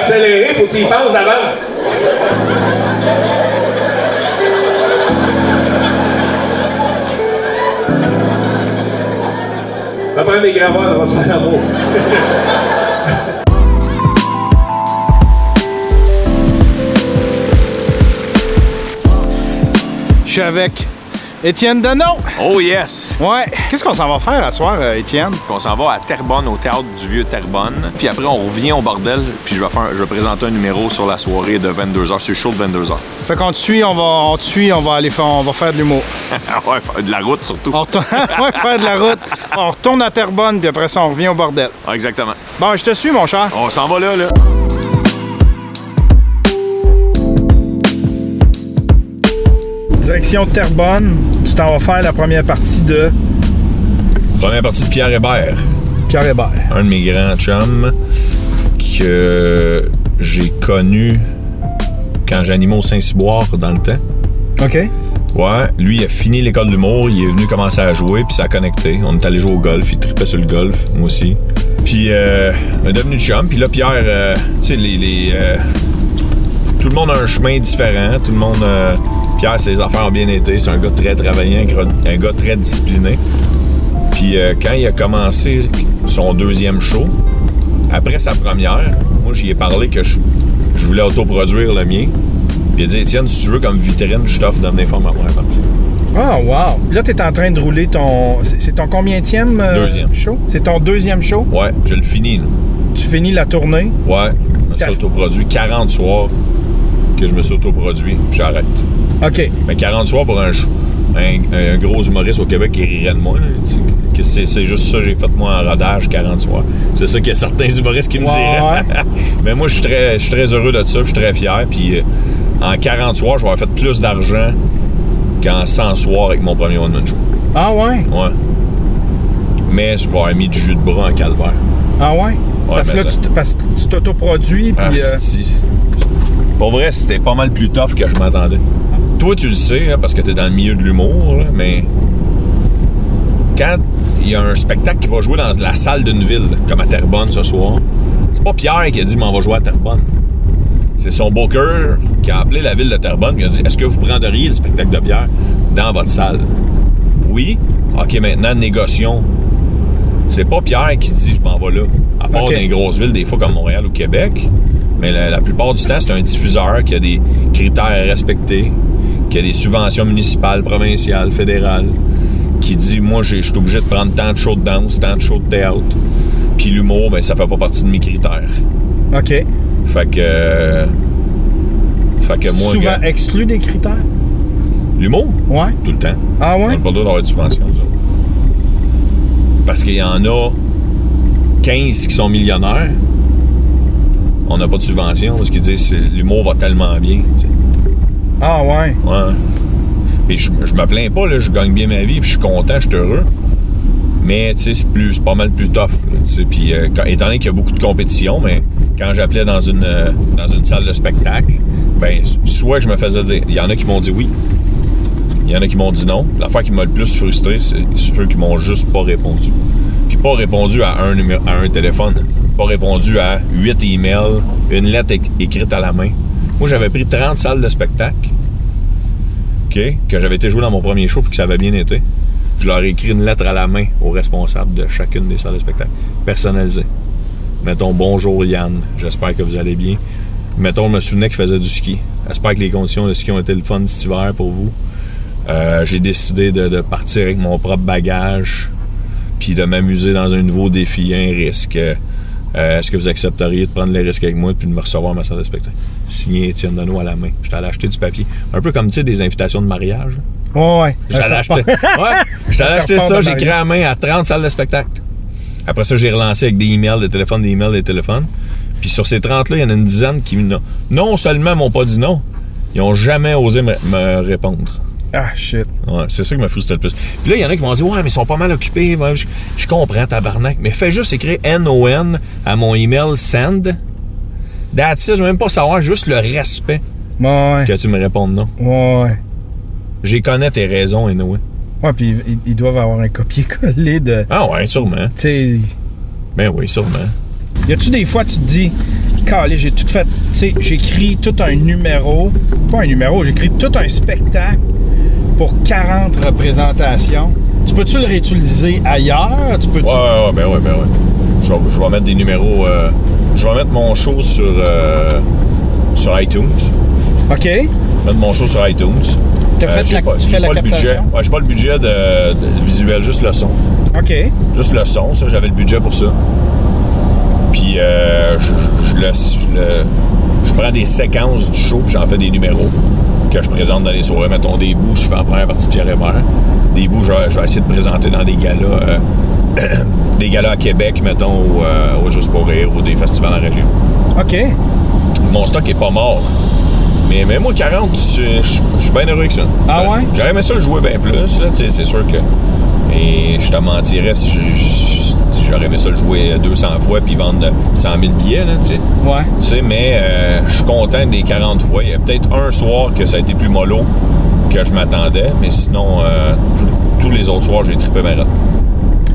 accélérer, faut que tu y penses d'avance. Ça prend des gravottes, on va se faire l'amour. Je suis avec Étienne Dano. Oh yes! Ouais. Qu'est-ce qu'on s'en va faire à soir, Étienne? On s'en va à Terrebonne, au théâtre du Vieux Terrebonne. Puis après, on revient au bordel. Puis je vais présenter un numéro sur la soirée de 22h. C'est chaud de 22h. Fait qu'on te suit, on va aller faire, on va faire de l'humour. Ouais, de la route surtout. On retourne, ouais, faire de la route. On retourne à Terrebonne, puis après ça, on revient au bordel. Ah, exactement. Bon, je te suis, mon cher. On s'en va là. Direction Terrebonne, tu t'en vas faire la première partie de Première partie de Pierre Hébert. Pierre Hébert. Un de mes grands chums que j'ai connu quand j'animais au Saint-Cyboire dans le temps. OK. Ouais, lui, il a fini l'école d'humour, il est venu commencer à jouer, puis ça a connecté. On est allé jouer au golf, il tripait sur le golf, moi aussi. Puis, on est devenu chum, puis là, Pierre, tu sais, tout le monde a un chemin différent, tout le monde... Pierre, ses affaires ont bien été, c'est un gars très travaillant, un gars très discipliné. Puis quand il a commencé son deuxième show, après sa première, moi, j'y ai parlé que je voulais autoproduire le mien. Puis il a dit, Étienne, si tu veux, comme vitrine, je t'offre de venir faire ma première partie. Ah, wow! Là, t'es en train de rouler ton... C'est ton combienième deuxième show? C'est ton deuxième show? Ouais, je le finis, là. Tu finis la tournée? Ouais, je me suis autoproduit 40 soirs que je me suis autoproduit. J'arrête. OK. Mais 40 soirs pour un gros humoriste au Québec qui rirait de moi. C'est juste ça que j'ai fait moi en rodage 40 soirs. C'est ça qu'il y a certains humoristes qui me diraient. Ouais. Mais moi, je suis très heureux de ça. Je suis très fier. Puis en 40 soirs, je vais avoir fait plus d'argent qu'en 100 soirs avec mon premier one-man show. Ah ouais? Ouais. Mais je vais avoir mis du jus de bras en calvaire. Ah ouais? Parce que là, tu t'autoproduis. Puis. Pour vrai, c'était pas mal plus tough que je m'attendais. Toi, tu le sais, hein, parce que t'es dans le milieu de l'humour, là, mais quand il y a un spectacle qui va jouer dans la salle d'une ville, comme à Terrebonne ce soir, c'est pas Pierre qui a dit « m'en va jouer à Terrebonne ». C'est son booker qui a appelé la ville de Terrebonne et a dit « est-ce que vous prendriez le spectacle de Pierre dans votre salle? » Oui. OK, maintenant, négocions. C'est pas Pierre qui dit « je m'en vais là ». À part dans les grosses villes, des fois comme Montréal ou Québec. Mais la plupart du temps, c'est un diffuseur qui a des critères à respecter, qui a des subventions municipales, provinciales, fédérales, qui dit, moi, je suis obligé de prendre tant de shows de danse, tant de shows de théâtre. Puis l'humour, ben ça fait pas partie de mes critères. OK. Fait que moi... Souvent exclu des critères? L'humour? Ouais. Tout le temps. Ah ouais? On n'a pas le droit d'avoir de subventions, ça. Parce qu'il y en a 15 qui sont millionnaires. On n'a pas de subvention parce qu'ils disent l'humour va tellement bien. T'sais. Ah ouais? Ouais. Puis je me plains pas, là, je gagne bien ma vie, puis je suis content, je suis heureux. Mais tu sais, c'est pas mal plus tough. Puis étant donné qu'il y a beaucoup de compétition, mais quand j'appelais dans une salle de spectacle, ben soit je me faisais dire, il y en a qui m'ont dit oui, il y en a qui m'ont dit non. L'affaire qui m'a le plus frustré, c'est ceux qui m'ont juste pas répondu. Puis pas répondu à un téléphone. Pas répondu à 8 emails, une lettre écrite à la main. Moi, j'avais pris 30 salles de spectacle, OK, que j'avais été joué dans mon premier show puis que ça avait bien été. Je leur ai écrit une lettre à la main aux responsables de chacune des salles de spectacle, personnalisée. Mettons, bonjour Yann, j'espère que vous allez bien. Mettons, je me souvenais qu'il faisait du ski. J'espère que les conditions de ski ont été le fun cet hiver pour vous. J'ai décidé de partir avec mon propre bagage puis de m'amuser dans un nouveau défi, un risque. Est-ce que vous accepteriez de prendre les risques avec moi et de me recevoir à ma salle de spectacle? Signé Étienne Dano à la main. J'étais allé acheter du papier. Un peu comme, tu sais, des invitations de mariage. Ouais. J'étais allé acheter ça, j'ai écrit à la main à 30 salles de spectacle. Après ça, j'ai relancé avec des emails, des téléphones. Puis sur ces 30-là, il y en a une dizaine qui, non seulement m'ont pas dit non, ils ont jamais osé me répondre. Ah, shit. Ouais, c'est ça qui m'a frustré le plus. Puis là, il y en a qui m'ont dit, ouais, mais ils sont pas mal occupés. Moi, je comprends, tabarnak. Mais fais juste écrire NON à mon email send. That's it, je veux même pas savoir, juste le respect que tu me répondes non. Ouais. J'y connais tes raisons, anyway. Ouais, puis ils doivent avoir un copier-coller de... Ah ouais, sûrement. Tu sais... Ben oui, sûrement. Y a-tu des fois, tu te dis, calé, j'ai tout fait, tu sais, j'écris tout un numéro, pas un numéro, j'écris tout un spectacle pour 40 représentations. Tu peux-tu le réutiliser ailleurs? Tu peux-tu... Ben ouais. Je vais mettre des numéros, je vais mettre mon show sur iTunes. OK. Mettre mon show sur iTunes. Tu fais la captation? Ouais, j'ai pas le budget de visuel, juste le son. OK. Juste le son, ça, j'avais le budget pour ça. Puis je prends des séquences du show, puis j'en fais des numéros que je présente dans les soirées. Mettons des bouts, je fais en première partie Pierre Hébert. Des bouts, je vais essayer de présenter dans des galas, des galas à Québec, mettons, au Juste pour rire, ou des festivals en région. OK. Mon stock est pas mort. Mais moi, 40, je suis bien heureux avec ça. Ah ouais? J'aurais aimé ça le jouer bien plus, là, c'est sûr que... Et je te mentirais si j'aurais aimé ça le jouer 200 fois puis vendre 100 000 billets, là, tu sais. Ouais. Tu sais, mais je suis content des 40 fois. Il y a peut-être un soir que ça a été plus mollo que je m'attendais, mais sinon, tous les autres soirs, j'ai trippé ma rate.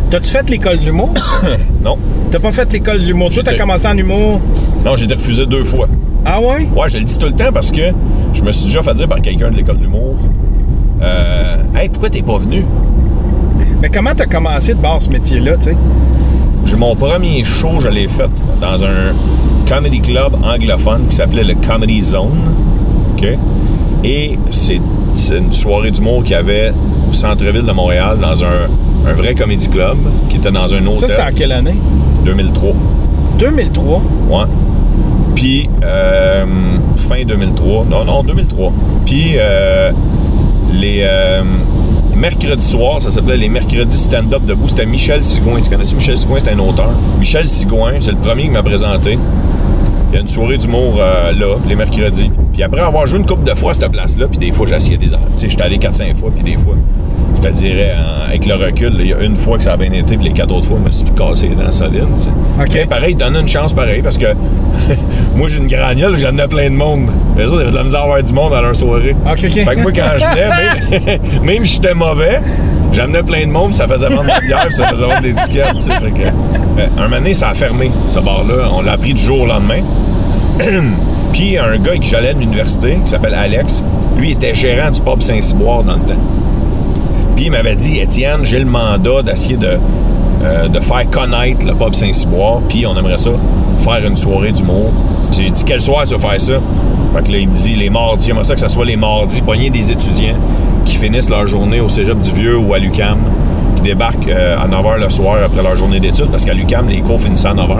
T'as-tu fait l'école de l'humour? Non. T'as pas fait l'école de l'humour? Toi, t'as commencé en humour? Non, j'ai été refusé 2 fois. Ah ouais? Ouais, je le dis tout le temps parce que je me suis déjà fait dire par quelqu'un de l'école de l'humour, hey, pourquoi t'es pas venu? Mais comment t'as commencé de base ce métier-là, tu sais? Mon premier show, je l'ai fait dans un comedy club anglophone qui s'appelait le Comedy Zone. OK? Et c'est une soirée d'humour qu'il y avait au centre-ville de Montréal, dans un vrai comedy club, qui était dans un hôtel. Ça, c'était en quelle année? 2003. 2003? Ouais. Puis, fin 2003. Non, 2003. Puis, les mercredis soirs, ça s'appelait les mercredis stand-up debout. C'était Michel Sigouin. Tu connais ça? Michel Sigouin, c'est un auteur. Michel Sigouin, c'est le premier qui m'a présenté. Il y a une soirée d'humour là, les mercredis. Puis après avoir joué une couple de fois à cette place-là, puis des fois, j'asseyais des heures. Tu sais, j'étais allé 4-5 fois, puis des fois, je te dirais, avec le recul, il y a une fois que ça a bien été, puis les 4 autres fois, je me suis cassé les dents solides. Tu sais. OK. Mais pareil, donne une chance pareil, parce que moi, j'ai une gragnole, j'en ai plein de monde. Les autres, ils avaient de la misère à avoir du monde dans leur soirée. OK. Fait que moi, quand je venais, même si j'étais mauvais, j'amenais plein de monde, ça faisait vendre de la bière, ça faisait vendre des tickets. Tu sais. Fait que, un moment donné, ça a fermé, ce bar-là. On l'a appris du jour au lendemain. Puis un gars qui j'allais à l'université, qui s'appelle Alex, lui, il était gérant du pub Saint-Cyboire dans le temps. Puis il m'avait dit, Étienne, j'ai le mandat d'essayer de faire connaître le pub Saint-Cyboire, puis on aimerait ça faire une soirée d'humour. J'ai dit, quel soir tu vas faire ça? Fait que là, il me dit, les mardis, j'aimerais ça que ce soit les mardis, pogner des étudiants qui finissent leur journée au Cégep du Vieux ou à l'UQAM, qui débarquent à 9h le soir après leur journée d'études, parce qu'à l'UQAM, les cours finissaient à 9h.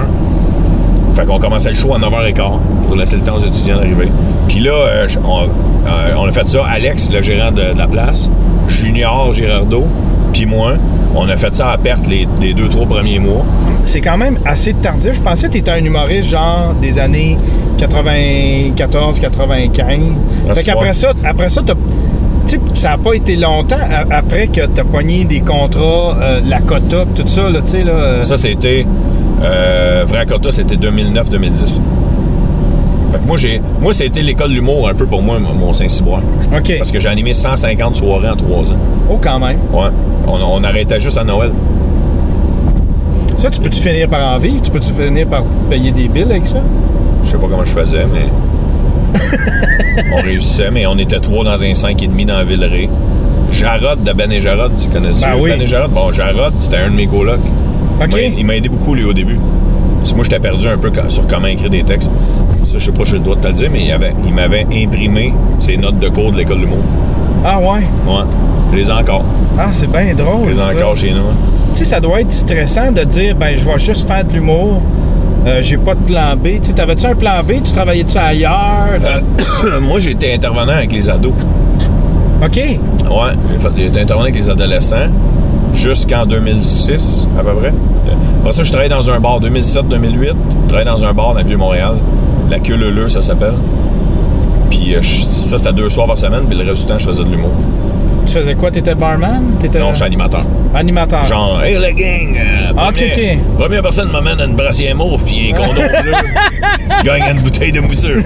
Fait qu'on commençait le show à 9h15 pour laisser le temps aux étudiants d'arriver. Puis là, on a fait ça. Alex, le gérant de la place, Junior Girardeau, puis moi, on a fait ça à perte les 2-3 premiers mois. C'est quand même assez tardif. Je pensais que tu étais un humoriste genre des années 94, 95. Fait qu'après ça, tu sais, ça n'a pas été longtemps après que tu as pogné des contrats, la Cota, tout ça, là, tu sais, là. Ça, c'était... Vrai Cota, c'était 2009-2010. Fait que moi, c'était l'école de l'humour un peu pour moi, mon Saint-Cyboire. OK. Parce que j'ai animé 150 soirées en 3 ans. Oh, quand même. Ouais. On arrêtait juste à Noël. Ça, tu peux-tu finir par en vivre? Tu peux-tu finir par payer des billes avec ça? Je sais pas comment je faisais, mais... on réussissait, mais on était 3 dans un 5,5 dans Villeray. Jarod de Ben et Jarod, tu connais-tu? Ben oui. Ben et Jarod? Bon, Jarod, c'était un de mes colocs. OK. Il m'a aidé beaucoup, lui, au début. Parce que moi, j'étais perdu un peu sur comment écrire des textes. Ça, je sais pas si j'ai le droit de te le dire, mais il m'avait imprimé ses notes de cours de l'école de l'humour. Ah ouais? Ouais. Je les ai encore. Ah, c'est bien drôle, Je les ai ça. encore chez nous. Hein. Tu sais, ça doit être stressant de dire, ben, je vais juste faire de l'humour. J'ai pas de plan B. Tu sais, t'avais-tu un plan B? Tu travaillais-tu ailleurs? Moi, j'étais intervenant avec les ados. OK. Ouais. J'ai été intervenant avec les adolescents jusqu'en 2006, à peu près. Après ça, je travaillais dans un bar 2007-2008. Je travaillais dans un bar dans le Vieux-Montréal. La Queue Leu, ça s'appelle. Puis ça, c'était 2 soirs par semaine. Puis le reste du temps, je faisais de l'humour. Tu faisais quoi? T'étais barman? Non, je suis animateur. Animateur. Genre, hey, la gang! Première personne m'amène à une brassière mauve puis un condom bleu. Je gagne une bouteille de mousseux.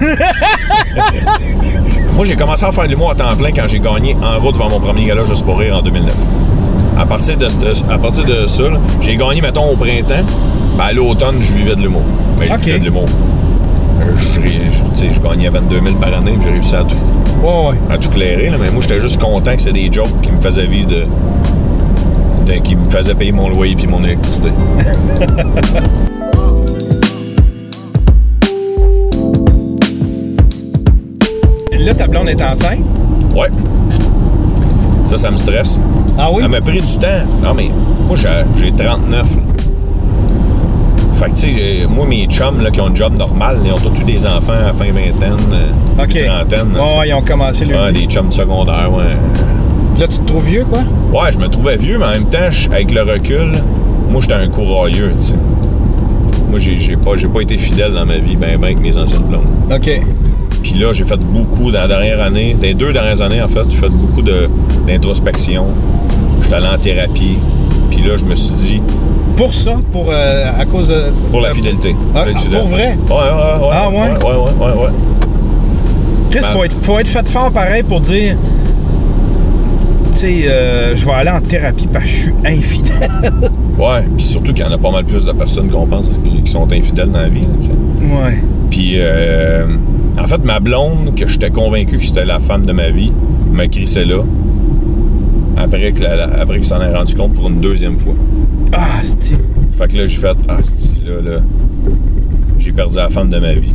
Moi, j'ai commencé à faire de l'humour à temps plein quand j'ai gagné en route devant mon premier gala Juste pour rire en 2009. À partir de ça, là, j'ai gagné, mettons, au printemps. Ben, à l'automne, je vivais de l'humour. Mais OK. je fais de l'humour. Je gagnais 22 000 par année, puis j'ai réussi à tout clairer. Là, mais moi, j'étais juste content que c'est des jokes qui me faisaient vivre qui me faisaient payer mon loyer puis mon électricité. Là, ta blonde est enceinte? Ouais. Ça me stresse. Ah oui? Elle m'a pris du temps. Non, mais moi, j'ai 39. Là. Fait que, tu sais, moi, mes chums là, qui ont un job normal, ils ont tous eu des enfants à fin vingtaine, trentaine. Ils ont commencé le. Ouais, des chums de secondaire, ouais. Là, tu te trouves vieux, quoi? Ouais, je me trouvais vieux, mais en même temps, avec le recul, moi, j'étais un courageux, tu sais. Moi, j'ai pas été fidèle dans ma vie, ben avec mes anciennes blondes. OK. Puis là, j'ai fait beaucoup dans la dernière année, dans les 2 dernières années, en fait, j'ai fait beaucoup d'introspection. J'étais allé en thérapie. Puis là, je me suis dit... Pour ça? À cause de... Pour la fidélité. Pour vrai? Ouais. Ah ouais? Ouais. Chris, faut être fait fort pareil pour dire... Tu sais, je vais aller en thérapie parce que je suis infidèle. Ouais, puis surtout qu'il y en a pas mal plus de personnes qu'on pense qui sont infidèles dans la vie, tu sais. Ouais. Puis, en fait, ma blonde, que j'étais convaincu que c'était la femme de ma vie, m'a crissé là, après qu'il s'en ait rendu compte pour une 2e fois. Ah, c'ti. Fait que là, j'ai fait, là, j'ai perdu la femme de ma vie.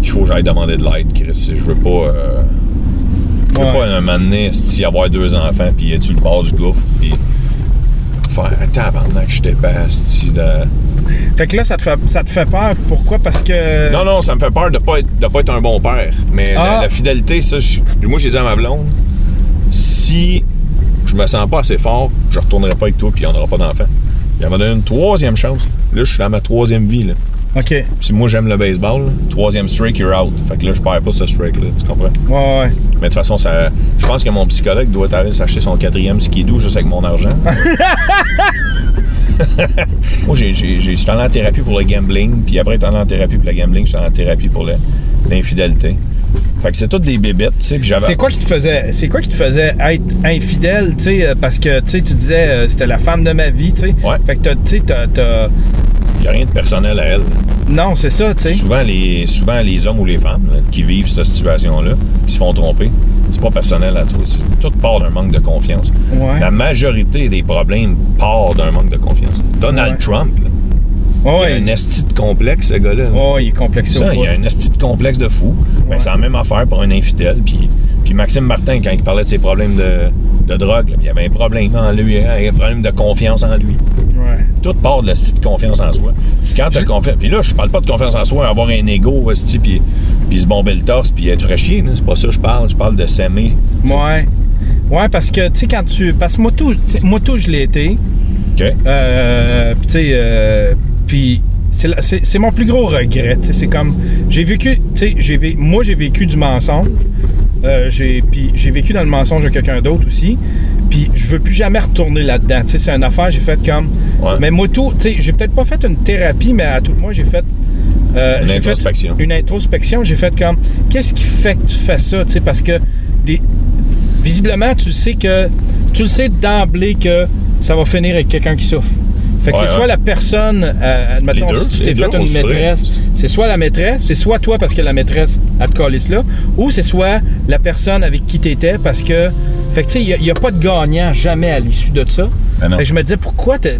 Il faut que j'aille demander de l'aide, Chris. Je veux pas... Je veux pas un moment donné avoir 2 enfants, puis être sur le bord du gouffre, puis faire un tabarnak, je dépasse. Fait que là, ça te fait peur. Pourquoi? Parce que... Non, ça me fait peur de pas être un bon père. Mais la fidélité, ça, moi, j'ai dit à ma blonde, si je me sens pas assez fort, je retournerai pas avec toi, puis il n'y en aura pas d'enfants. Il m'a donné une 3e chance. Là, je suis dans ma 3e vie, là. OK. Puis moi, j'aime le baseball. 3e strike, you're out. Fait que là, je perds pas ce strike-là, tu comprends? Ouais. Mais de toute façon, je pense que mon psychologue doit aller s'acheter son 4e skidoo juste avec mon argent. Moi, j'étais allé en thérapie pour le gambling, puis après être allé en thérapie pour le gambling, j'étais allé en thérapie pour l'infidélité. Fait que c'est toutes des bébites, tu sais, que j'avais... C'est quoi qui te faisait être infidèle, tu sais, parce que, tu sais, tu disais, c'était la femme de ma vie, tu sais. Ouais. Fait que, tu sais, t'as... Il n'y a rien de personnel à elle. Non, c'est ça, tu sais. Souvent, les hommes ou les femmes là, qui vivent cette situation-là, qui se font tromper, c'est pas personnel à toi. Tout part d'un manque de confiance. Ouais. La majorité des problèmes part d'un manque de confiance. Donald Trump, là, il a un esti de complexe, ce gars-là. Oh, il est complexé. Il a un esti de complexe de fou. Ben, c'est la même affaire pour un infidèle. Puis Maxime Martin, quand il parlait de ses problèmes de drogue, là, il y avait un problème en lui, un problème de confiance en lui. Ouais. Tout part de la de confiance en soi. Puis quand t'as confiance... Puis là, je parle pas de confiance en soi, avoir un ego, puis se bomber le torse, puis être fraîchier. C'est pas ça que je parle. Je parle de s'aimer. Ouais. Ouais, parce que, tu sais, quand tu... Parce que moi, tout, je l'ai été. OK. Puis, tu sais... Puis... C'est mon plus gros regret. C'est comme... J'ai vécu... Tu sais, moi, j'ai vécu du mensonge. Puis j'ai vécu dans le mensonge de quelqu'un d'autre aussi. Puis je veux plus jamais retourner là-dedans. Tu sais, c'est une affaire, j'ai fait comme... Ouais. Mais moi, tout... Tu sais, j'ai peut-être pas fait une thérapie, mais à tout le moins, j'ai fait... une introspection. Une introspection. J'ai fait comme... Qu'est-ce qui fait que tu fais ça? Tu sais, parce que... Visiblement, tu sais d'emblée que ça va finir avec quelqu'un qui souffre. Fait que c'est soit la personne, admettons, si tu t'es fait une maîtresse, c'est soit la maîtresse, c'est soit toi parce que la maîtresse a te calisse là, ou c'est soit la personne avec qui t'étais parce que... Fait que tu sais, il n'y a pas de gagnant jamais à l'issue de ça. Fait que je me disais, pourquoi t'es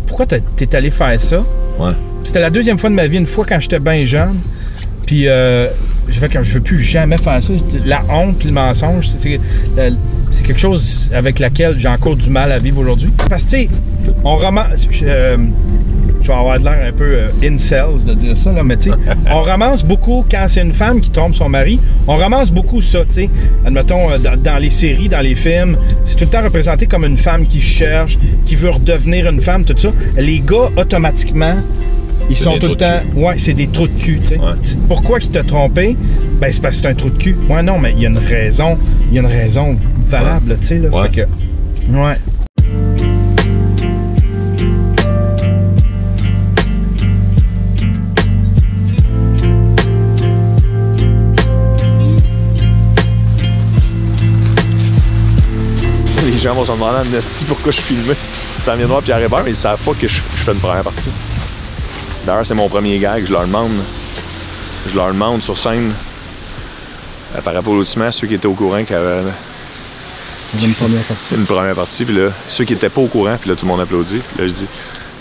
allé faire ça? Ouais. C'était la 2e fois de ma vie, une fois quand j'étais bien jeune. Puis j'ai fait comme je veux plus jamais faire ça. La honte puis le mensonge, c'est quelque chose avec laquelle j'ai encore du mal à vivre aujourd'hui. Parce que tu sais, on ramasse... je vais avoir de l'air un peu incels de dire ça, là, mais tu sais, on ramasse beaucoup, quand c'est une femme qui trompe son mari, on ramasse beaucoup ça, tu sais. Admettons, dans les séries, dans les films, c'est tout le temps représenté comme une femme qui cherche, qui veut redevenir une femme, tout ça. Les gars, automatiquement... Ils sont tout le temps... Ouais, c'est des trous de cul, tu sais. Ouais. Pourquoi qu'il t'a trompé? Ben, c'est parce que c'est un trou de cul. Ouais, non, mais il y a une raison. Il y a une raison valable, tu sais, là. Ouais. Fait que... Ouais. Les gens vont se demander en esti pourquoi je filmais. Ça vient de voir Pierre Hébert, mais ils savent pas que je fais une première partie. D'ailleurs, c'est mon premier gag, je leur demande sur scène, par applaudissement, ceux qui étaient au courant qu'il y avait Une première partie. une première partie, puis là, ceux qui étaient pas au courant, puis là, tout le monde applaudit. Puis là, je dis,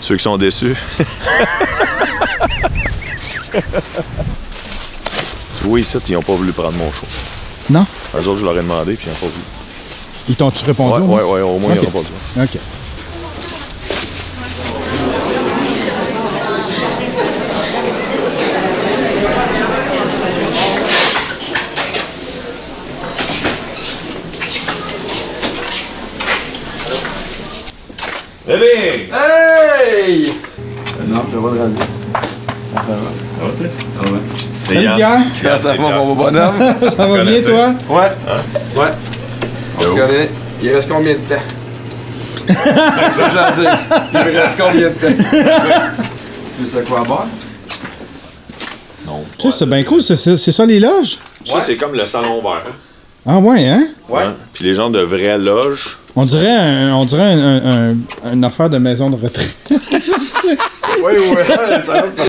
ceux qui sont déçus. Oui, ça, puis ils n'ont pas voulu prendre mon show. Non? Eux autres, je leur ai demandé, puis ils n'ont pas voulu. Ils t'ont-tu répondu? Ouais, au moins, ils n'ont pas voulu. OK. Bébé! Hey! Non, je vais pas le ramener. C'est Salut Yann. Pierre! Ça va, mon bonhomme? Ça va bien, connaissez? toi? Ouais. Ouais. On se connaît. Il reste combien de temps? C'est ça que j'ai à dire. Il reste combien de temps? Tu sais quoi boire? Non. Chris, c'est bien cool, c'est ça les loges? Ça, c'est comme le salon vert. Ah ouais, hein? Ouais. Puis les gens de vraies loges. On dirait une affaire de maison de retraite. Oui, oui.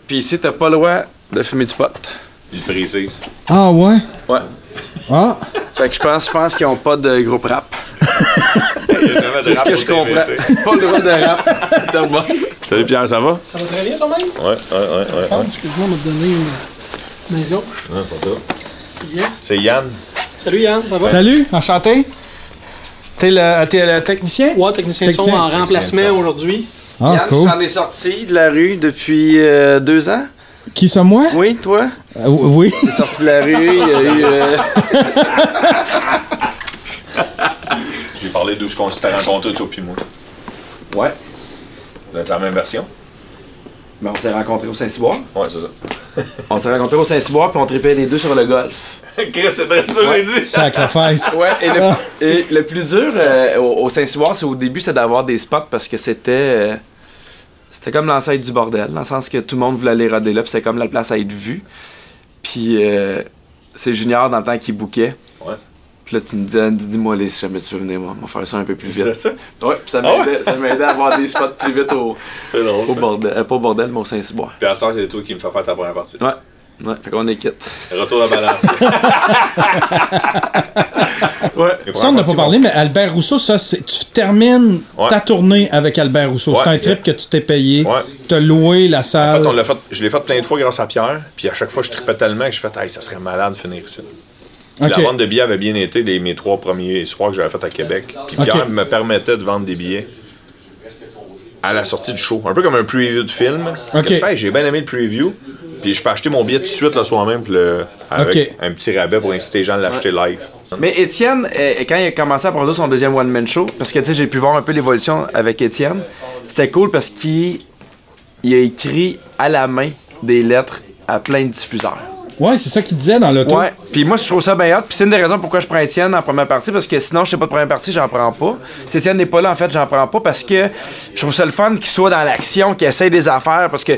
Puis ici, t'as pas le droit de fumer du pot. Ils précisent. Ah ouais? Ouais. Ah! Fait que je pense qu'ils ont pas de groupe rap. C'est ce que je comprends. Pas le droit de rap. T'as bon. Salut Pierre, ça va? Ça va très bien quand même? Ouais. Excuse-moi, on m'a donné une main gauche. Non, pas toi. Yeah. C'est Yann. Salut Yann, ça va? Salut, enchanté. T'es le technicien? Ouais, technicien de son Technicien. en remplacement aujourd'hui. Ah, Yann cool. s'en est sorti de la rue depuis 2 ans. Qui ça, moi? Oui, toi? Oui. T'es sorti de la rue, il y a eu... J'ai parlé de ce qu'on s'était rencontrés, toi puis moi. Ouais. Vous êtes la même version? Ben, on s'est rencontrés au Saint-Cyboire. Ouais, c'est ça. On s'est rencontrés au Saint-Cyboire, puis on tripait les deux sur le golf. Chris, c'est très ça que j'ai dit. Sacrifice. Ouais, et le plus dur au Saint-Cyboire, c'est au début, c'est d'avoir des spots parce que c'était comme l'ancêtre du bordel, dans le sens que tout le monde voulait aller roder là, puis c'était comme la place à être vue. Puis c'est Junior dans le temps qui bouquait. Ouais. Puis là, tu me disais, dis-moi, si jamais tu veux venir, moi, on va faire ça un peu plus vite. C'est ça? Ouais, puis ça m'aidait à avoir des spots plus vite au C'est drôle. bordel. Pas au bordel, mais au Saint-Cyboire. Puis à ce temps, c'est toi qui me fais faire ta première partie. Ouais. Ouais, fait qu'on est quitte. Retour à balance. Ouais. Ça, on n'a pas parlé, mais Albert Rousseau, ça, tu termines ta tournée avec Albert Rousseau. C'est un trip que tu t'es payé. Ouais. Tu as loué la En salle. fait, je l'ai fait plein de fois grâce à Pierre. Puis à chaque fois, je tripais tellement que je fait, hey, ça serait malade de finir ici. Puis Ok. la vente de billets avait bien été mes 3 premiers soirs que j'avais fait à Québec. Puis Pierre me permettait de vendre des billets à la sortie du show. Un peu comme un preview de film. Ok. Que tu fais, j'ai bien aimé le preview. Puis je peux acheter mon billet tout de suite le soir même avec un petit rabais pour inciter les gens à l'acheter live. Mais Étienne, quand il a commencé à produire son deuxième one-man show, parce que tu sais, j'ai pu voir un peu l'évolution avec Étienne, c'était cool parce qu'il a écrit à la main des lettres à plein de diffuseurs. Ouais, c'est ça qu'il disait dans l'auto. Ouais, puis moi je trouve ça bien hot, puis c'est une des raisons pourquoi je prends Étienne en première partie, parce que sinon je sais pas de première partie, j'en prends pas. Si Étienne n'est pas là, en fait, j'en prends pas parce que je trouve ça le fun qu'il soit dans l'action, qu'il essaye des affaires, parce que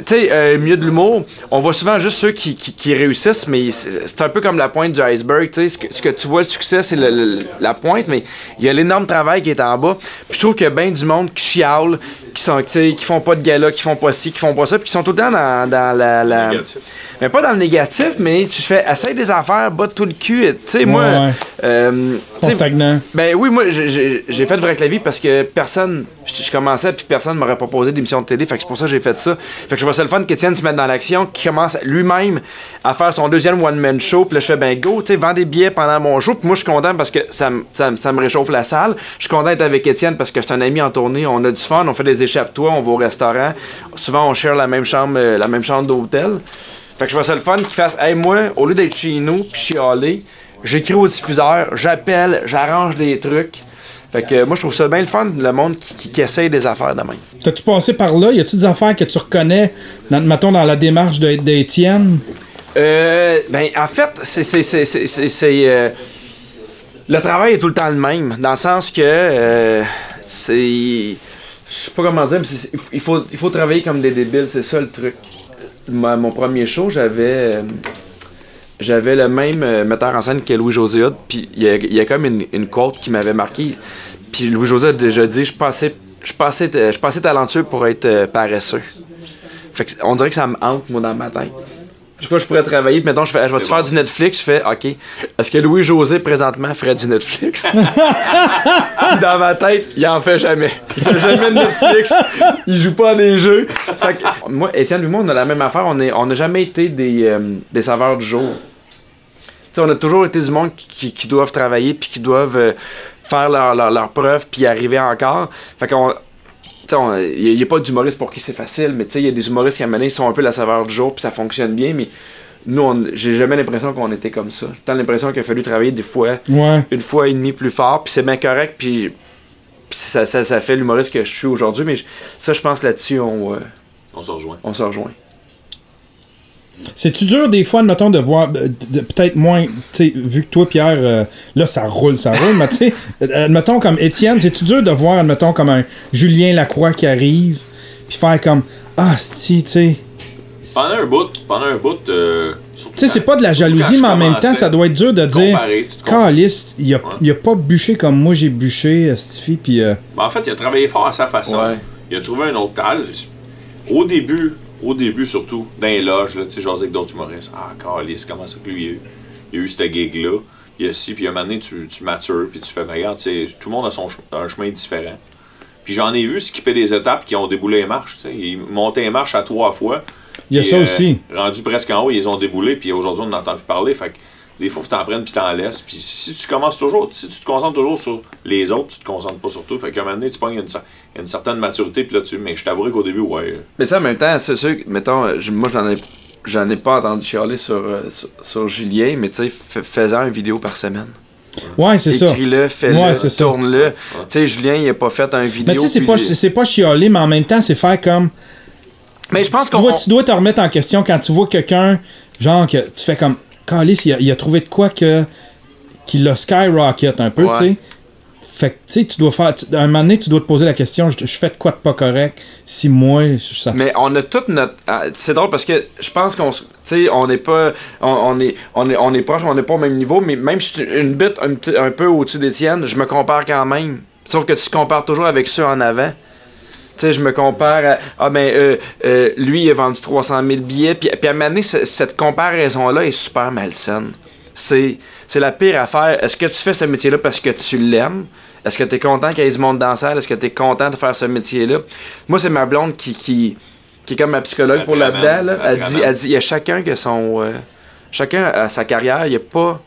tu sais, milieu de l'humour, on voit souvent juste ceux qui réussissent, mais c'est un peu comme la pointe du iceberg, tu sais, ce que tu vois, le succès, c'est la pointe, mais il y a l'énorme travail qui est en bas. Puis je trouve qu'il y a bien du monde qui chiale, qui font pas de gala, qui font pas ci, qui font pas ça, puis qui sont tout le temps dans la... Négatif. Mais pas dans le négatif, mais je fais essaye des affaires, botte tout le cul, tu sais, moi... Ils sont stagnants. Ben oui, moi, j'ai fait le vrai clavier parce que personne... Je commençais, puis personne m'aurait proposé d'émission de télé, fait que c'est pour ça que j'ai fait ça. Fait que je vois ça le fun qu'Étienne se mette dans l'action, qui commence lui-même à faire son deuxième one-man show, puis là, je fais, ben go, tu sais, vends des billets pendant mon show, puis moi, je suis content parce que ça me réchauffe la salle. Je suis content d'être avec Étienne parce que c'est un ami en tournée, on a du fun, on fait des échappe-toi, on va au restaurant. Souvent, on share la même chambre d'hôtel. Fait que je vois ça le fun qu'il fasse, hey, moi, au lieu d'être chez nous, puis chialer, j'écris au diffuseur, j'appelle, j'arrange des trucs. Fait que moi, je trouve ça bien le fun, le monde qui essaye des affaires de même. T'as-tu passé par là? Y a-tu des affaires que tu reconnais, mettons, dans la démarche d'Étienne? Ben, en fait, le travail est tout le temps le même, dans le sens que c'est... Je sais pas comment dire, mais il faut travailler comme des débiles, c'est ça le truc. Mon premier show, j'avais le même metteur en scène que Louis-José Hood, puis il y a comme une quote qui m'avait marqué. Puis Louis-José a déjà dit, je suis pas assez talentueux pour être paresseux. Fait que on dirait que ça me hante, moi, dans ma tête. Je sais pas, je pourrais travailler, puis mettons, je vais te faire du Netflix, je fais, OK, est-ce que Louis-José, présentement, ferait du Netflix? Puis dans ma tête, il en fait jamais. Il fait jamais de Netflix, il joue pas à des jeux. Fait que, moi, Étienne et moi, on a la même affaire, on n'a jamais été des saveurs du jour. T'sais, on a toujours été du monde qui doivent travailler, puis qui doivent faire leurs preuves, puis arriver encore. Fait qu'on... Il n'y a pas d'humoriste pour qui c'est facile, mais il y a des humoristes qui à un moment donné, sont un peu la saveur du jour, puis ça fonctionne bien, mais nous, j'ai jamais l'impression qu'on était comme ça. J'ai tant l'impression qu'il a fallu travailler des fois, une fois et demie plus fort, puis c'est bien correct, puis ça fait l'humoriste que je suis aujourd'hui, mais ça, je pense là-dessus, on se rejoint. On se rejoint. C'est-tu dur des fois, admettons, de voir, peut-être moins, tu sais, vu que toi, Pierre, là, ça roule, mais tu sais, admettons comme Étienne, c'est-tu dur de voir, admettons, comme un Julien Lacroix qui arrive, puis faire comme, tu sais... Pendant un bout, tu sais, c'est pas de la jalousie, mais en même temps, ça doit être dur de dire, Calice, il a pas bûché comme moi j'ai bûché, Stifi, puis... En fait, il a travaillé fort à sa façon. Ouais. Il a trouvé un autre tal. Au début, surtout, dans les loges, tu sais, jaser avec d'autres humoristes. Ah, Carlis, comment ça que lui, il a eu cette gig-là. Il y a ci, puis à un moment donné, tu matures, puis tu fais, ben, regarde, tout le monde a un chemin différent. Puis j'en ai vu skipper des étapes qui ont déboulé les marches, tu sais. Ils montaient les marches à 3 fois. Il y a ça aussi. Rendu presque en haut, ils les ont déboulé, puis aujourd'hui, on n'entend plus parler. Fait que des fois, faut t'en prendre, puis t'en laisses. Puis si tu te concentres toujours sur les autres, tu te concentres pas sur tout. Fait qu'à un moment donné, tu pognes une certaine maturité, puis là, mais je t'avouerai qu'au début, ouais. Mais tu sais, en même temps, c'est sûr que, mettons, moi, j'en ai pas entendu chialer sur Julien, mais tu sais, faisant une vidéo par semaine. Ouais, c'est ça. Écris-le, fais-le, tourne-le. Tu sais, Julien, il a pas fait un vidéo. Mais tu sais, c'est pas chialer, mais en même temps, c'est faire comme. Mais je pense tu dois te remettre en question quand tu vois quelqu'un, genre, que tu fais comme. Calice, il a trouvé de quoi qui l'a skyrocket un peu, tu sais. Fait que, tu sais, tu dois faire. À un moment donné, tu dois te poser la question, je fais de quoi de pas correct si moi, ça. Mais on a toute notre. C'est drôle parce que je pense qu'on. Tu sais, on n'est pas. On est proche, on n'est pas au même niveau, mais même si une bite un peu au-dessus d'Étienne, je me compare quand même. Sauf que tu te compares toujours avec ceux en avant. Tu sais, je me compare à... lui, il a vendu 300 000 billets. Puis à un moment donné, cette comparaison-là est super malsaine. C'est la pire affaire. Est-ce que tu fais ce métier-là parce que tu l'aimes? Est-ce que tu es content qu'il y ait du monde dans la salle? Est-ce que tu es content de faire ce métier-là? Moi, c'est ma blonde qui est comme ma psychologue pour là-dedans. Là. Elle dit, il y a chacun qui a son... chacun a sa carrière. Il n'y a pas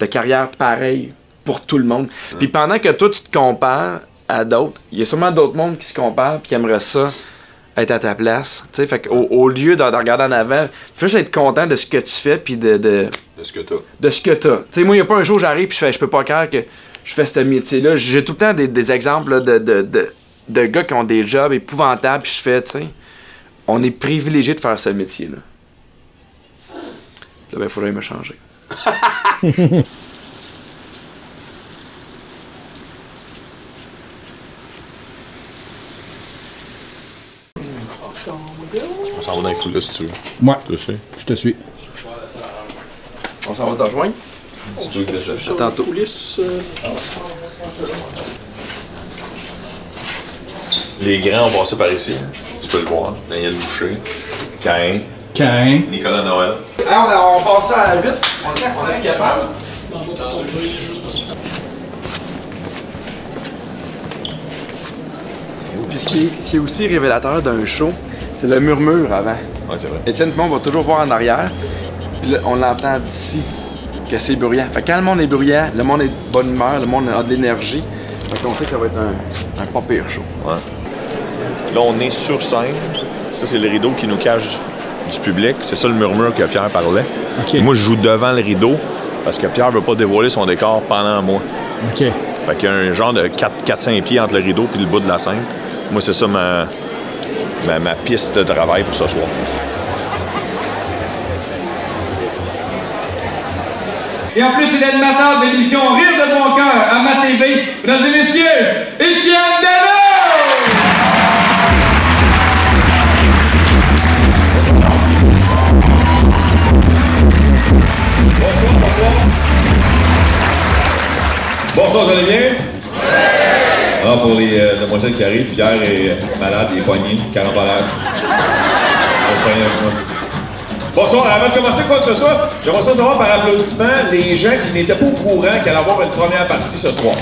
de carrière pareille pour tout le monde. Puis pendant que toi, tu te compares à d'autres, il y a sûrement d'autres mondes qui se comparent et qui aimeraient ça être à ta place. T'sais, fait qu'au lieu de regarder en avant, faut juste être content de ce que tu fais puis de ce que t'as. De ce que t'as. T'sais, moi, il n'y a pas un jour où j'arrive puis je peux pas croire que je fais ce métier-là. J'ai tout le temps des exemples là, de gars qui ont des jobs épouvantables puis je fais, tu sais, on est privilégié de faire ce métier-là. Là, ben, il faudrait me changer. On s'en va dans les coulisses, si tu veux. Ouais. Tu sais. Je te suis. On s'en va te rejoindre? Tantôt. Les grands ont passé par ici. Tu peux le voir. Daniel Boucher, Cain, Nicolas Noël. On passe ça à la vite. On est capable. Puis ce qui est aussi révélateur d'un show, c'est le murmure avant. Ouais, c'est vrai. Étienne, on va toujours voir en arrière, puis là, on l'entend d'ici, que c'est bruyant. Fait que quand le monde est bruyant, le monde est de bonne humeur, le monde a de l'énergie. Fait qu'on sait que ça va être un pas pire show. Ouais. Là, on est sur scène. Ça, c'est le rideau qui nous cache du public. C'est ça le murmure que Pierre parlait. Okay. Moi, je joue devant le rideau parce que Pierre veut pas dévoiler son décor pendant moi. OK. Fait qu'il y a un genre de 4-5 pieds entre le rideau et le bout de la scène. Moi, c'est ça ma piste de travail pour ce soir. Et en plus, c'est l'animateur de l'émission Rire de mon cœur à ma TV. Mesdames et messieurs, Étienne Dano! Bonsoir, vous allez bien? Ah, pour les demoiselles qui arrivent, Pierre est malade, il est poigné, carambolage. Bonsoir, avant de commencer quoi que ce soit, j'aimerais ça savoir par applaudissement les gens qui n'étaient pas au courant qu'il allait avoir une première partie ce soir.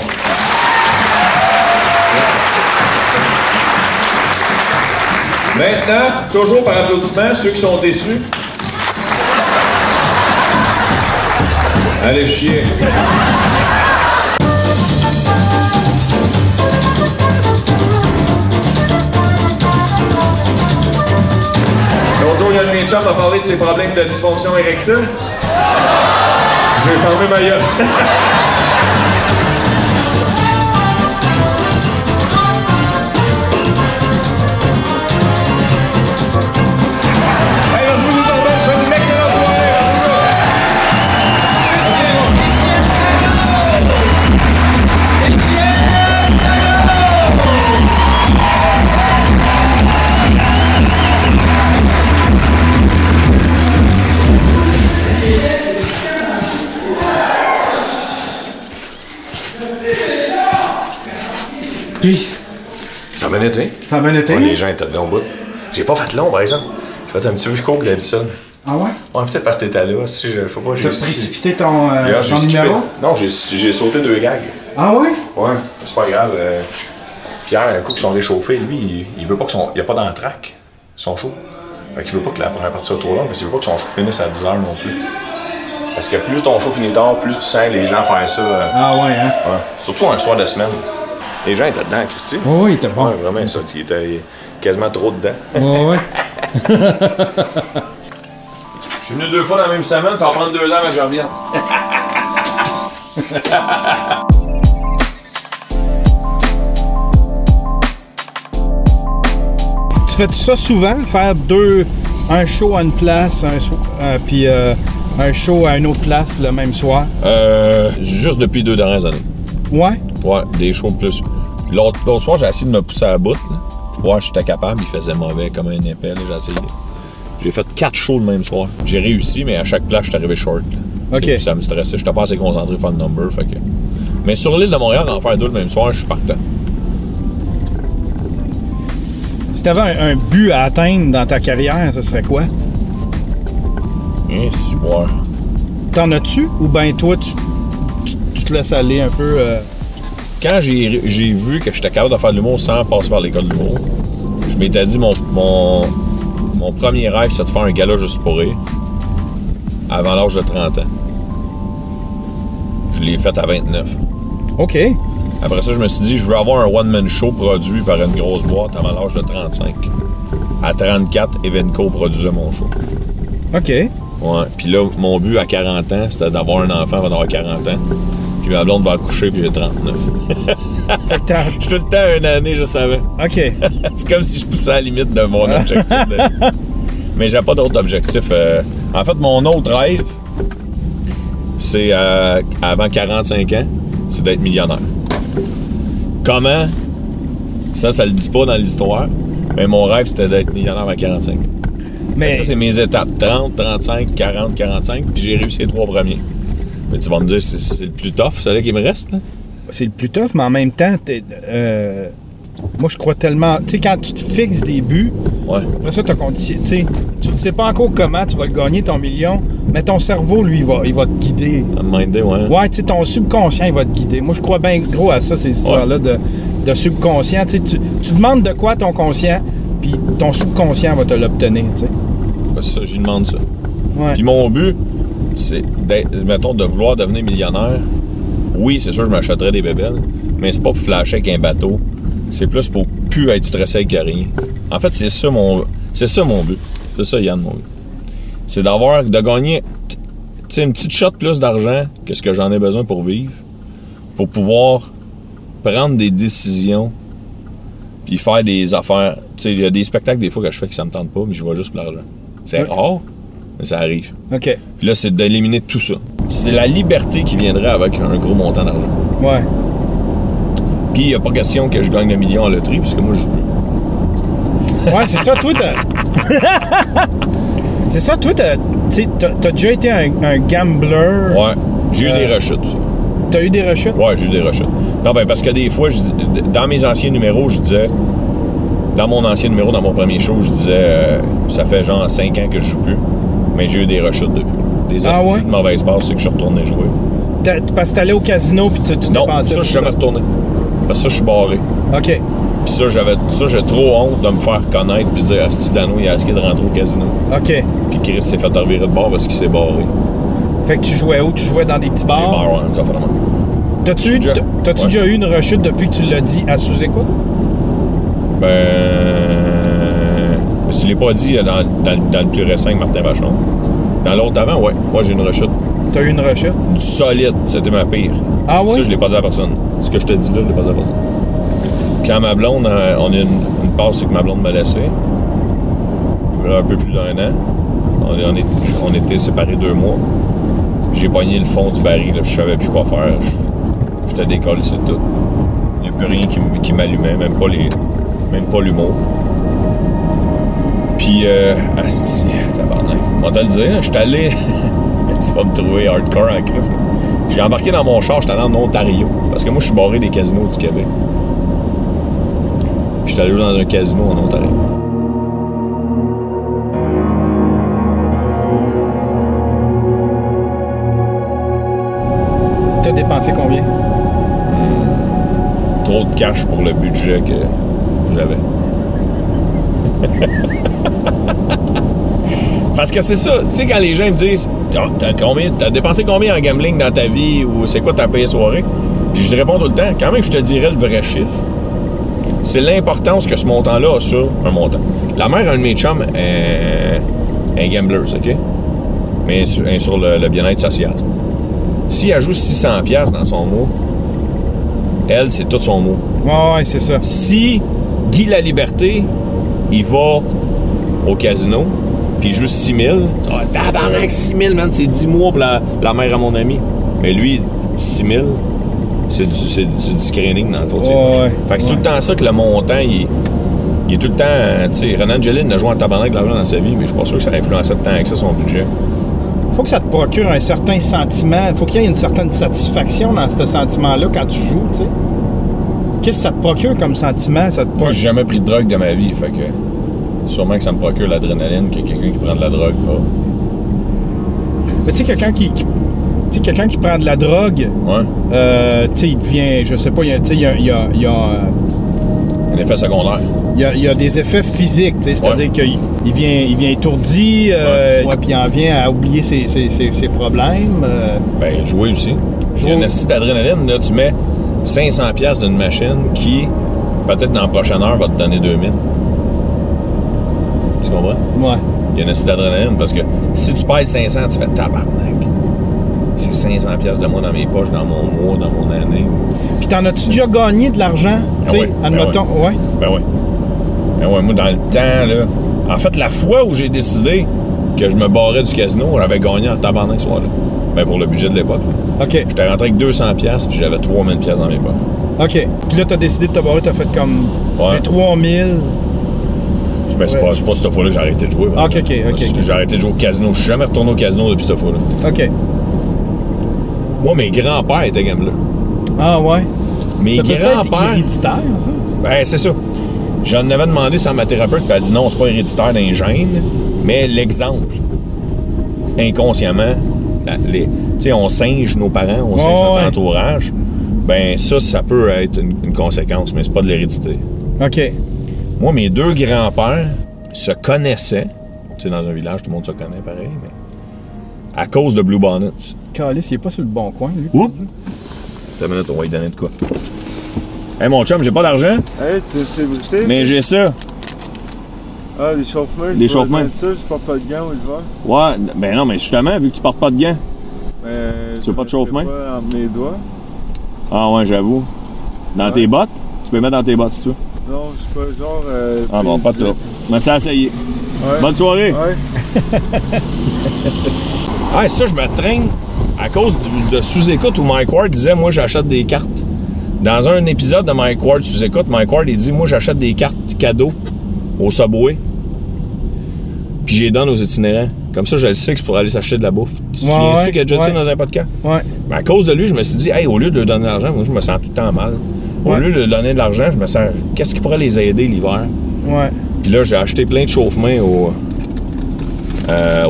Maintenant, toujours par applaudissement, ceux qui sont déçus. Allez chier. L'autre jour, il y a un de mes chums qui a parlé de ses problèmes de dysfonction érectile. J'ai fermé ma gueule. Puis, Ça a bien été. ça a bien été. Ouais, les gens étaient dedans au bout. J'ai pas fait long, par exemple. J'ai fait un petit peu plus court que d'habitude. Ah ouais? Ouais, peut-être parce que t'étais là. Si faut pas, T'as précipité ton, j'ai ton skippé. numéro? Non, j'ai sauté 2 gags. Ah ouais? Ouais, c'est pas grave. Pierre, un coup qu'ils sont réchauffés, lui, il veut pas que son. Il y a pas d'entraque. Ils sont chauds. Fait qu'il veut pas que la première partie soit trop longue, mais il veut pas que son show finisse à 10h non plus. Parce que plus ton show finit tard, plus tu sens les gens faire ça. Ah ouais, hein? Ouais. Surtout un soir de semaine. Les gens étaient dedans, Christy. Ouais, ouais, il était bon. Ouais, vraiment ça. Il était quasiment trop dedans. Ouais, ouais. Je suis venu 2 fois dans la même semaine, ça va prendre 2 ans avant que je revienne. Tu fais ça souvent, faire un show à une place, puis un show à une autre place le même soir? Juste depuis 2 dernières années. Ouais? Ouais, des shows de plus. L'autre soir, j'ai essayé de me pousser à la bout. Là. Ouais, j'étais capable, il faisait mauvais comme un épais. J'ai essayé. J'ai fait 4 shows le même soir. J'ai réussi, mais à chaque place, je suis arrivé short. Là. OK. Ça me stressait. J'étais pas assez concentré pour faire le number. Fait que... Mais sur l'île de Montréal, en faire 2 le même soir, je suis partant. Si t'avais un but à atteindre dans ta carrière, ce serait quoi? Si, ouais. T'en as-tu? Ou ben toi, tu te laisses aller un peu... Quand j'ai vu que j'étais capable de faire de l'humour sans passer par l'école de l'humour, je m'étais dit mon premier rêve, c'est de faire un gala juste pour rire avant l'âge de 30 ans. Je l'ai fait à 29. OK. Après ça, je me suis dit, je veux avoir un one-man show produit par une grosse boîte avant l'âge de 35. À 34, Evenco produisait mon show. OK. Ouais. Puis là, mon but à 40 ans, c'était d'avoir un enfant avant d'avoir 40 ans. Puis ma blonde va accoucher, puis j'ai 39. Je suis tout le temps une année, je savais. OK. C'est comme si je poussais à la limite de mon objectif. Mais j'ai pas d'autre objectif. En fait, mon autre rêve, c'est avant 45 ans, c'est d'être millionnaire. Comment? Ça le dit pas dans l'histoire. Mais mon rêve, c'était d'être millionnaire avant 45 ans. Mais ça, c'est mes étapes. 30, 35, 40, 45. Puis j'ai réussi les 3 premiers. Mais tu vas me dire, c'est le plus tough, c'est là qui me reste, là? C'est le plus tough, mais en même temps, moi, je crois tellement... Tu sais, quand tu te fixes des buts, ouais. Après ça, tu ne sais pas encore comment tu vas le gagner, ton million, mais ton cerveau, lui, il va te guider. Mindé, ouais. Ouais, tu sais, ton subconscient, il va te guider. Moi, je crois bien gros à ça, ces histoires-là de subconscient. Tu sais, tu demandes de quoi ton conscient, puis ton subconscient va te l'obtenir, tu sais. Ouais, ça, j'y demande ça. Ouais. Puis mon but, c'est, mettons, de vouloir devenir millionnaire. Oui, c'est sûr, je m'achèterais des bébelles, mais c'est pas pour flasher avec un bateau. C'est plus pour plus être stressé avec rien. En fait, c'est ça mon but. C'est ça, Yann, mon but. C'est de gagner, tu sais, une petite shot plus d'argent que ce que j'en ai besoin pour vivre, pour pouvoir prendre des décisions puis faire des affaires. Tu sais, il y a des spectacles des fois que je fais que ça me tente pas, mais je vois juste pour l'argent. C'est rare, mais ça arrive. OK. Puis là, c'est d'éliminer tout ça. C'est la liberté qui viendrait avec un gros montant d'argent. Ouais. Puis il n'y a pas question que je gagne 1 million en loterie, puisque moi, je veux. Ouais, c'est ça, toi, c'est ça, toi, t'as déjà été un gambler. Ouais, j'ai eu des rechutes. T'as eu des rechutes? Ouais, j'ai eu des rechutes. Non, ben parce que des fois, dans mes anciens numéros, je disais, dans mon ancien numéro, dans mon premier show, je disais ça fait genre 5 ans que je joue plus, mais j'ai eu des rechutes depuis. Des astuces de mauvaise passe, c'est que je suis retourné jouer. Parce que t'allais au casino puis tu non, dépensais. Ça, je suis jamais retourné. Parce que ça, je suis barré. OK. Puis ça, j'ai trop honte de me faire connaître puis de dire Asti Dano, il a essayé de rentrer au casino. OK. Puis Chris s'est fait revirer de bord parce qu'il s'est barré. Fait que tu jouais où? Tu jouais dans des petits bars? Des bars, ouais, ça fait vraiment. T'as-tu déjà eu une rechute depuis que tu l'as dit à sous-écoute? Je ne l'ai pas dit dans le plus récent avec Martin Vachon. Dans l'autre d'avant, ouais. Moi, j'ai une rechute. T'as eu une rechute? Une solide. C'était ma pire. Ah oui? Ça, je l'ai pas dit à personne. Ce que je te dis là, je l'ai pas dit à personne. Quand ma blonde, on a une passe, c'est que ma blonde m'a laissé. Un peu plus d'1 an. On était séparés 2 mois. J'ai pogné le fond du baril, là, je savais plus quoi faire. J'étais décollé, c'est tout. Il n'y a plus rien qui m'allumait, même pas l'humour. Puis, asti, tabarnak. On va te le dire, je suis allé... tu vas me trouver hardcore en Christ. J'ai embarqué dans mon char, j'étais allé en Ontario. Parce que moi, je suis barré des casinos du Québec. Puis, j'étais allé jouer dans un casino en Ontario. T'as dépensé combien? Trop de cash pour le budget que j'avais. Parce que c'est ça, tu sais, quand les gens me disent t'as dépensé combien en gambling dans ta vie ou c'est quoi ta payée soirée? Puis je réponds tout le temps, quand même, je te dirais le vrai chiffre. C'est l'importance que ce montant-là a sur un montant. La mère d'un de mes chums est gambleuse, OK? Mais sur le bien-être social. Si elle joue 600$ dans son mot, elle, c'est tout son mot. Ouais, c'est ça. Si Guy Laliberté, il va au casino, puis il joue 6 000, tabarnak, 6 000, man, c'est 10 mois pour la mère à mon ami. Mais lui, 6 000, c'est du screening dans le fond. Ouais, fait que c'est tout le temps ça que le montant, il est tout le temps... Tu sais, Renan Angeline a joué en tabarnak de l'argent dans sa vie, mais je suis pas sûr que ça a influencé tant avec ça son budget. Faut que ça te procure un certain sentiment. Faut qu'il y ait une certaine satisfaction dans ce sentiment-là quand tu joues, tu sais. Qu'est-ce que ça te procure comme sentiment? Moi, j'ai jamais pris de drogue de ma vie, fait que sûrement que ça me procure l'adrénaline que quelqu'un qui prend de la drogue pas. Mais tu sais, quelqu'un qui prend de la drogue, ouais. tu sais, il devient, je sais pas, il y a un effet secondaire. Il y a des effets physiques, c'est-à-dire qu'il vient étourdi, puis il en vient à oublier ses problèmes. Ben, jouer aussi. Il y a une astuce d'adrénaline, là, tu mets 500$ d'une machine qui, peut-être dans la prochaine heure, va te donner 2000. Tu comprends? Ouais. Il y a une astuce d'adrénaline parce que si tu payes 500, tu fais tabarnak. C'est 500$ de moi dans mes poches, dans mon mois, dans mon année. Puis t'en as-tu déjà gagné de l'argent? Tu sais, admettons, ouais. Ben oui. Ben ouais, moi, dans le temps, là... En fait, la fois où j'ai décidé que je me barrais du casino, j'avais gagné en tabarnak ce soir-là. Ben pour le budget de l'époque. Là. OK. J'étais rentré avec 200$ puis j'avais 3000$ dans mes poches. OK. Puis là, t'as décidé de te barrer, t'as fait comme... J'ai 3000... Mais c'est pas cette fois-là que j'ai arrêté de jouer. OK. J'ai arrêté de jouer au casino. Je suis jamais retourné au casino depuis cette fois-là. OK. Moi, mes grands-pères étaient gamblers. Ah ouais? Mes grands-pères... Ça peut être héréditaire, ça? Ben, c'est ça. J'en avais demandé ça à ma thérapeute, puis elle a dit non, c'est pas héréditaire d'un gène, mais l'exemple, inconsciemment, tu sais, on singe nos parents, on singe notre entourage, ben ça peut être une conséquence, mais c'est pas de l'hérédité. OK. Moi, mes 2 grands-pères se connaissaient, tu sais, dans un village, tout le monde se connaît pareil, mais à cause de Blue Bonnets. Calice, il est pas sur le bon coin, lui. Oups! T'as une minute, on va lui donner de quoi. Hey, mon chum, j'ai pas d'argent. Hey, t'es bruté? Mais j'ai ça. Ah, des chauffements. Des chauffements. Ça, je porte pas de gants, l'hiver. Ouais, ben non, mais justement, vu que tu portes pas de gants. Tu veux pas de chauffe-main? Je pas entre mes doigts. Ah ouais, j'avoue. Dans tes bottes? Tu peux mettre dans tes bottes si tu veux. Non, je suis pas genre... ah bon, pas de trop. Mais ça a essayé. Ouais. Bonne soirée. Ouais. Ah, ça, je me traîne à cause de sous-écoute où Mike Ward disait, moi, j'achète des cartes. Dans un épisode de Mike Ward sous-écoute, Mike Ward, il dit, moi, j'achète des cartes cadeaux au Subway. Puis je les donne aux itinérants. Comme ça, je le sais que c'est pour aller s'acheter de la bouffe. Tu te souviens-tu qu'il y a déjà dit ça dans un podcast? Ouais. Mais à cause de lui, je me suis dit, hey, au lieu de leur donner de l'argent, moi, je me sens tout le temps mal. Au lieu de leur donner de l'argent, je me sens, qu'est-ce qui pourrait les aider l'hiver? Ouais. Puis là, j'ai acheté plein de chauffe-main au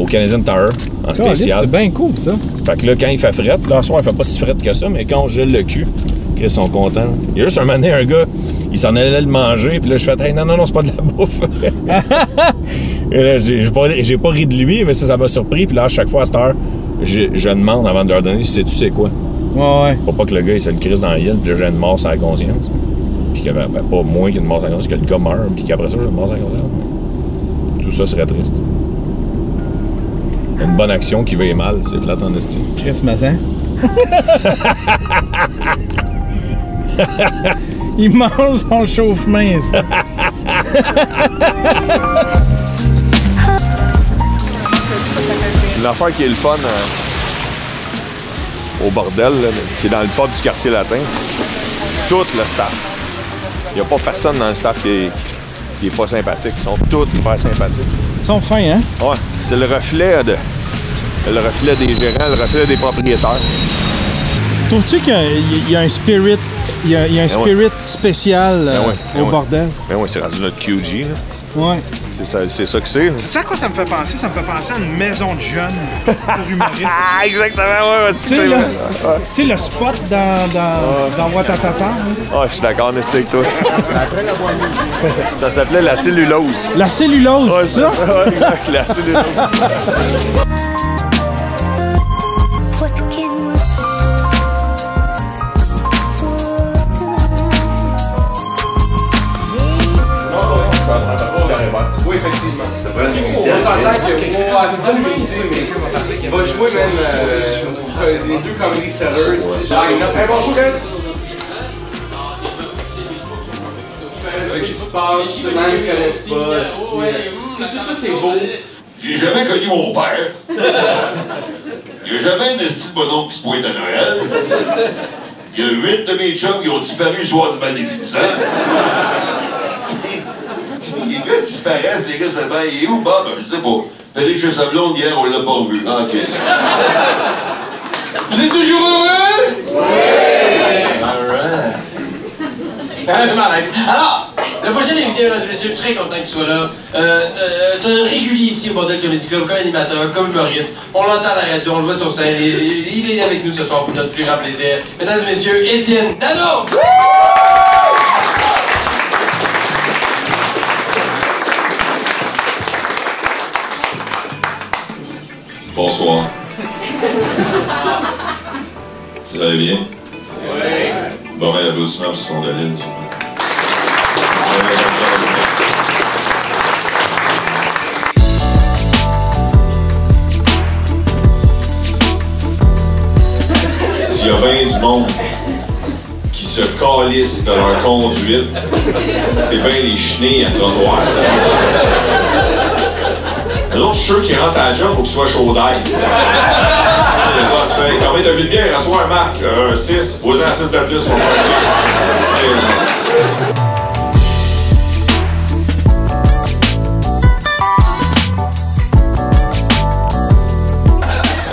Canadian Tire en spécial. C'est bien cool, ça. Fait que là, quand il fait fret, là, en soir, il fait pas si fret que ça, mais quand on gèle le cul, ils sont contents. Il y a juste un moment donné, un gars, il s'en allait le manger, puis là, je fais « Hey, non, c'est pas de la bouffe! » Et là, j'ai pas ri de lui, mais ça m'a surpris, puis là, à chaque fois, à cette heure, je demande avant de leur donner, tu sais quoi? Ouais. Faut pas que le gars, il se le crise dans la gueule, puis là, j'ai une mort sur la conscience. Puis que, ben, pas moins qu'une mort sur la conscience, que le gars meurt, puis qu'après ça, j'ai une mort sur la conscience. Tout ça serait triste. Une bonne action qui veut mal, c'est plate en estime. Chris Mazan. Il mange son chauffe-main. L'affaire qui est le fun au bordel, là, qui est dans le pub du quartier latin, tout le staff. Il n'y a pas personne dans le staff qui est pas sympathique. Ils sont tous hyper sympathiques. Ils sont fins, hein? Ouais, c'est le reflet des gérants, le reflet des propriétaires. Trouves-tu qu'il y a un spirit, spécial au bordel? Ben oui, c'est rendu notre QG. Là. Ouais. C'est ça que c'est. Tu sais à quoi ça me fait penser? Ça me fait penser à une maison de jeunes pour humoristes. Ah, exactement, ouais. Tu sais, là, tu sais, le spot dans Watatata. Ah, je suis d'accord, on est avec toi. Ça s'appelait la cellulose. La cellulose, ouais, c'est ça? Ouais, exact, la cellulose. Oui, effectivement. Ça prend du On s'entend que il va jouer même les deux comédies sérieuses. Bonjour, guys! Qu'est-ce qui se passe? Ceux-là, ils ne connaissent pas. Tout ça, c'est beau. J'ai jamais connu mon père. Il n'y a jamais un esti de bonhomme qui se pointe à Noël. Il y a 8 de mes chums qui ont disparu le soir du bal des finissants. Les gars disparaissent, les gars se disent, il est où Bob? Je sais pas. T'es allé chez sa blonde hier, on l'a pas revu. Ah, ok. Vous êtes toujours heureux? Oui! Alright. Alors, le prochain invité, mesdames et messieurs, je suis très content qu'il soit là. T'as un régulier ici au Bordel Comedy Club, comme animateur, comme humoriste. On l'entend à la radio, on le voit sur scène. Il est avec nous ce soir pour notre plus grand plaisir. Mesdames et messieurs, Étienne Dano! Bonsoir. Vous allez bien? Oui. Bon, ben, l'applaudissement pour Simon Delille. S'il y a bien du monde qui se calisse de leur conduite, c'est bien les chenilles à trottoir. Les autres, ceux qui rentrent à la job, il faut qu'ils soient chauds d'ail. Ça se fait. Combien t'as bu de bière? Reçois un Marc. 6. Posez-en 6 de plus, on va faire.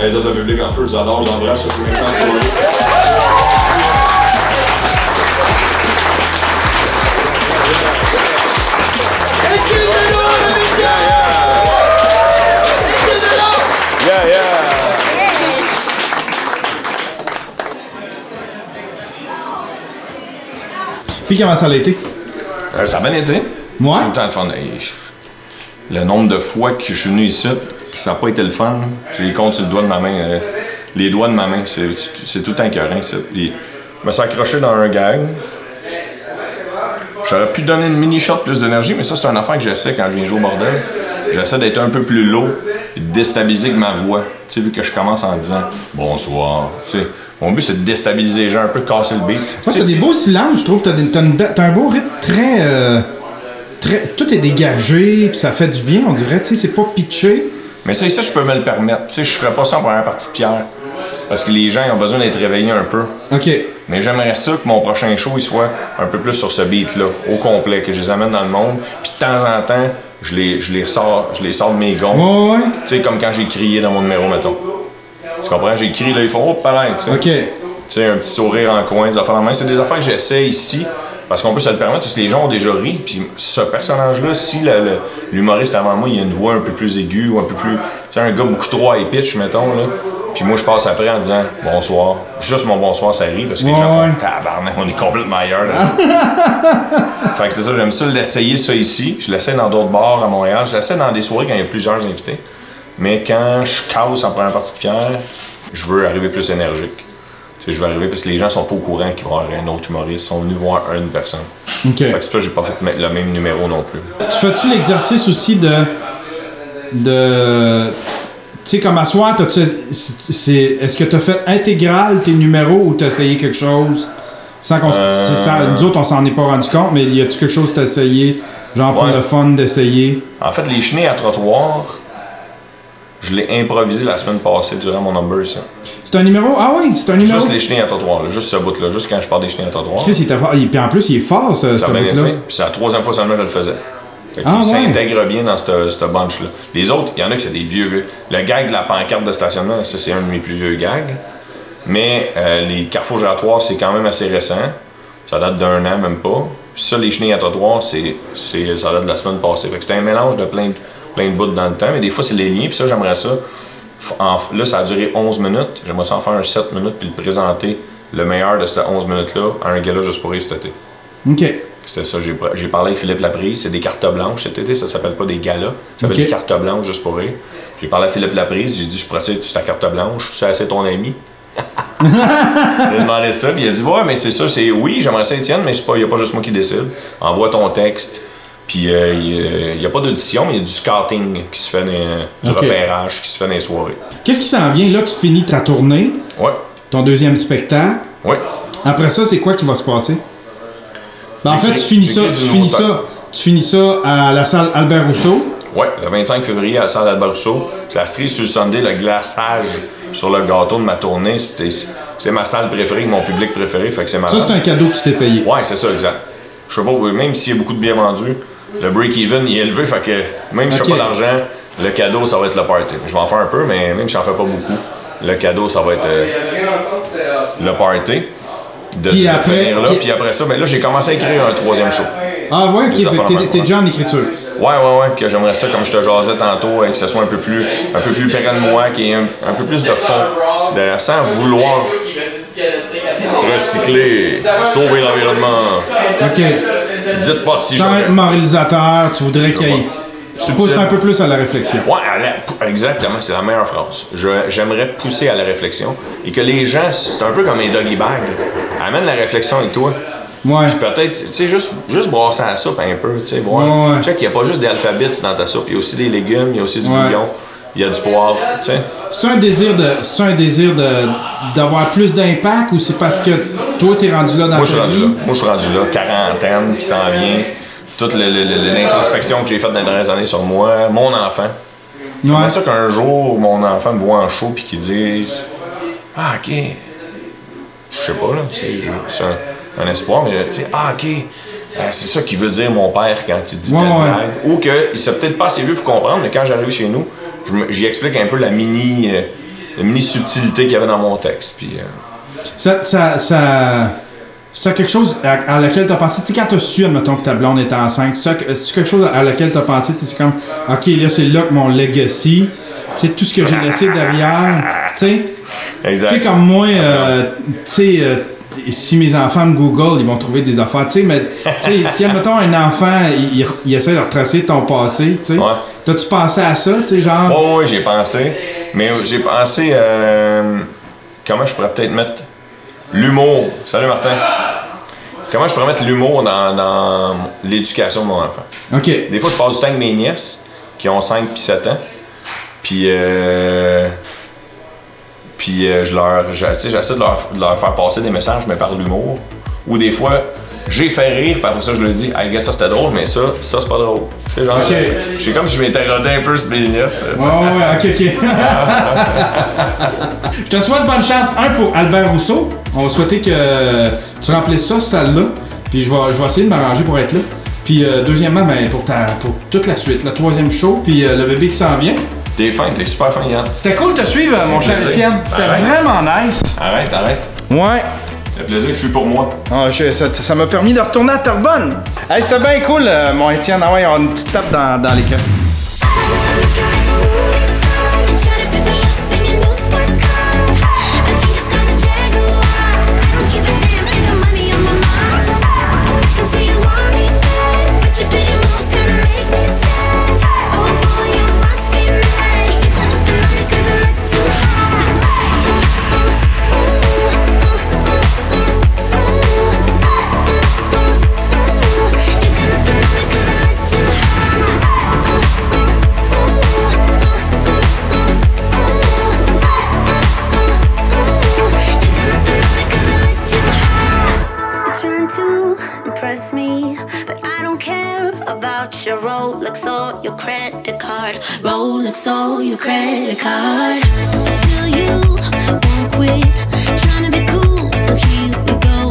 Les autres, le public, en peu, j'adore, j'embrasse sur tous les sens. Puis comment ça a été? Ça a bien été. Moi? C'est tout le temps le fun. Le nombre de fois que je suis venu ici, ça n'a pas été le fun. Je les compte sur le doigt de ma main. Les doigts de ma main, c'est tout le temps écœurant. Je me suis accroché dans un gag. J'aurais pu donner une mini-shot plus d'énergie, mais ça, c'est une affaire que j'essaie quand je viens jouer au bordel. J'essaie d'être un peu plus lourd et de déstabiliser avec ma voix. Tu sais, vu que je commence en disant « Bonsoir », tu sais. Mon but, c'est de déstabiliser les gens, un peu de casser le beat. Ouais, t'as des beaux silences, je trouve. T'as un beau rythme très... Tout est dégagé, puis ça fait du bien, on dirait. Tu sais, c'est pas pitché. Mais c'est ça, je peux me le permettre. Tu sais, je ferais pas ça en première partie de Pierre. Parce que les gens ils ont besoin d'être réveillés un peu. OK. Mais j'aimerais ça que mon prochain show il soit un peu plus sur ce beat-là, au complet, que je les amène dans le monde. Puis de temps en temps, je les sors de mes gonds. Ouais. Tu sais, comme quand j'ai crié dans mon numéro, mettons. Tu comprends? J'ai crié, là, ils font « Oh, palais! » tu sais. OK. Tu sais, un petit sourire en coin, des affaires en main. C'est des affaires que j'essaie ici, Parce qu'on peut se le permettre, parce que les gens ont déjà ri. Puis ce personnage-là, si l'humoriste avant moi, il a une voix un peu plus aiguë ou un peu plus... Tu sais, un gars beaucoup trop high pitch, mettons, là. Puis moi, je passe après en disant « bonsoir ». Juste mon bonsoir, ça rit, parce que les gens font « tabarnak, on est complètement ailleurs, là. » Fait que c'est ça, j'aime ça l'essayer ça ici. Je l'essaie dans d'autres bars à Montréal. Je l'essaie dans des soirées quand il y a plusieurs invités. Mais quand je casse en première partie de Pierre, je veux arriver plus énergique. Tu sais, je veux arriver parce que les gens sont pas au courant qu'il va y avoir un autre humoriste. Ils sont venus voir une personne. OK. Fait que c'est pas j'ai pas fait le même numéro non plus. Tu fais-tu l'exercice aussi de tu sais, comme à soir, est-ce que tu as fait intégral tes numéros ou tu as essayé quelque chose sans qu'on nous autres, on s'en est pas rendu compte, mais y a-tu quelque chose que tu as essayé, genre pour le fun d'essayer? En fait, les chenilles à trottoir, je l'ai improvisé la semaine passée durant mon number, ça. C'est un numéro? Ah oui, c'est un numéro? Juste les chenilles à trottoir, là, juste ce bout-là, juste quand je parle des chenilles à trottoir. Chris, il était fort. Puis en plus, il est fort, ce bout-là. Puis c'est la troisième fois seulement que je le faisais. Il s'intègre bien dans ce bunch-là. Les autres, il y en a que c'est des vieux. Le gag de la pancarte de stationnement, ça c'est un de mes plus vieux gags. Mais les carrefours giratoires, c'est quand même assez récent. Ça date d'1 an, même pas. Puis ça, les chenilles à trottoir, ça date de la semaine passée. Fait que c'était un mélange de plein de bouts dans le temps. Mais des fois, c'est les liens. Puis ça, j'aimerais ça. Là, ça a duré 11 minutes. J'aimerais ça en faire un 7 minutes puis le présenter le meilleur de ces 11 minutes-là à un gala juste pour rire cet été. OK. C'était ça. J'ai parlé avec Philippe Laprise. C'est des cartes blanches cet été. Ça s'appelle pas des galas. Ça s'appelle des cartes blanches juste pour rire. J'ai parlé à Philippe Laprise. J'ai dit, je procède sur ta carte blanche. Tu sais assez ton ami? J'ai demandé ça. Puis il a dit, ouais, mais c'est ça. Oui, j'aimerais ça, Étienne, mais il n'y a pas juste moi qui décide. Envoie ton texte. Puis il n'y a pas d'audition, mais il y a du scouting qui se fait, du repérage qui se fait dans les soirées. Qu'est-ce qui s'en vient? Là, tu finis ta tournée. Ouais. Ton deuxième spectacle. Ouais. Après ça, c'est quoi qui va se passer? Ben, en fait, tu finis ça à la salle Albert Rousseau. Ouais, le 25 février à la salle Albert Rousseau. C'est la cerise sur le Sunday, le glaçage sur le gâteau de ma tournée. C'est ma salle préférée, mon public préféré. Fait que c'est ça, c'est un cadeau que tu t'es payé. Ouais, c'est ça, exact. Je sais pas, même s'il y a beaucoup de billets vendus, le break-even il est élevé, fait que même si je fais pas d'argent, le cadeau ça va être le party. Je vais en faire un peu, mais même si j'en fais pas beaucoup, le cadeau ça va être le party. Puis après ça, ben là j'ai commencé à écrire un troisième show. Ah ouais, ok, t'es déjà en écriture. Ouais, que j'aimerais ça, comme je te jasais tantôt, que ce soit un peu plus près de moi, qu'il y ait un peu plus de fond, sans vouloir recycler, sauver l'environnement. Ok. Dites pas si sans être moralisateur, tu voudrais tu pousses un peu plus à la réflexion. Ouais, exactement, c'est la meilleure phrase. J'aimerais pousser à la réflexion et que les gens, c'est un peu comme un doggy bag, amène la réflexion avec toi. Ouais. Puis peut-être, tu sais, juste brasser à la soupe un peu, tu sais, voir. Check, il n'y a pas juste des alphabets dans ta soupe, il y a aussi des légumes, il y a aussi du bouillon, il y a du poivre, tu sais. C'est un désir d'avoir plus d'impact ou c'est parce que toi, t'es rendu là dans ta vie? Moi, je suis rendu là, quarantaine qui s'en vient. Toute l'introspection que j'ai faite dans les dernières années sur moi, mon enfant. J'aimerais ça qu'un jour, mon enfant me voit en show et qu'il dise « Ah, OK. » Je sais pas, là, c'est un espoir, mais tu sais, « Ah, OK. C'est ça qu'il veut dire mon père quand il dit telle blague. » Ou qu'il s'est peut-être pas assez vieux pour comprendre, mais quand j'arrive chez nous, j'y explique un peu la mini subtilité qu'il y avait dans mon texte. Puis, c'est quelque chose à laquelle tu as pensé, tu sais, quand tu as su, admettons, que ta blonde était enceinte, c'est quelque chose à laquelle tu as pensé, c'est comme, OK, là, c'est là que mon legacy, tu sais, tout ce que j'ai laissé derrière, tu sais. Exact. Tu sais, comme moi, tu sais, si mes enfants me Google, ils vont trouver des affaires, tu sais, mais, tu sais, si, admettons, un enfant, il essaie de retracer ton passé, tu sais, t'as-tu pensé à ça, tu sais, genre? Oui, j'ai pensé, mais j'ai pensé, comment je pourrais peut-être mettre l'humour. Salut Martin. Comment je pourrais mettre l'humour dans l'éducation de mon enfant? OK. Des fois, je passe du temps avec mes nièces qui ont 5 puis 7 ans. Puis, j'essaie de leur faire passer des messages, mais par l'humour. Ou des fois, j'ai fait rire, puis après ça, je leur dis, hey, gars, ça c'était drôle, mais ça c'est pas drôle. Tu sais, genre, j'ai comme si je m'étais rodé un peu sur mes nièces. OK. Je te souhaite bonne chance. Pour Albert Rousseau, on va souhaiter que tu remplisses ça, cette salle-là. Puis je vais essayer de m'arranger pour être là. Puis deuxièmement, ben, pour toute la suite, le troisième show, puis le bébé qui s'en vient. T'es super fin, Yann. C'était cool de te suivre, mon cher Étienne. C'était vraiment nice. Arrête. Ouais. Le plaisir fut pour moi. Ah, ça m'a permis de retourner à Terrebonne. Hey, c'était bien cool, mon Étienne. Ah ouais, on a une petite tape dans les cœurs. Rolex or your credit card. Still you won't quit trying to be cool, so here we go.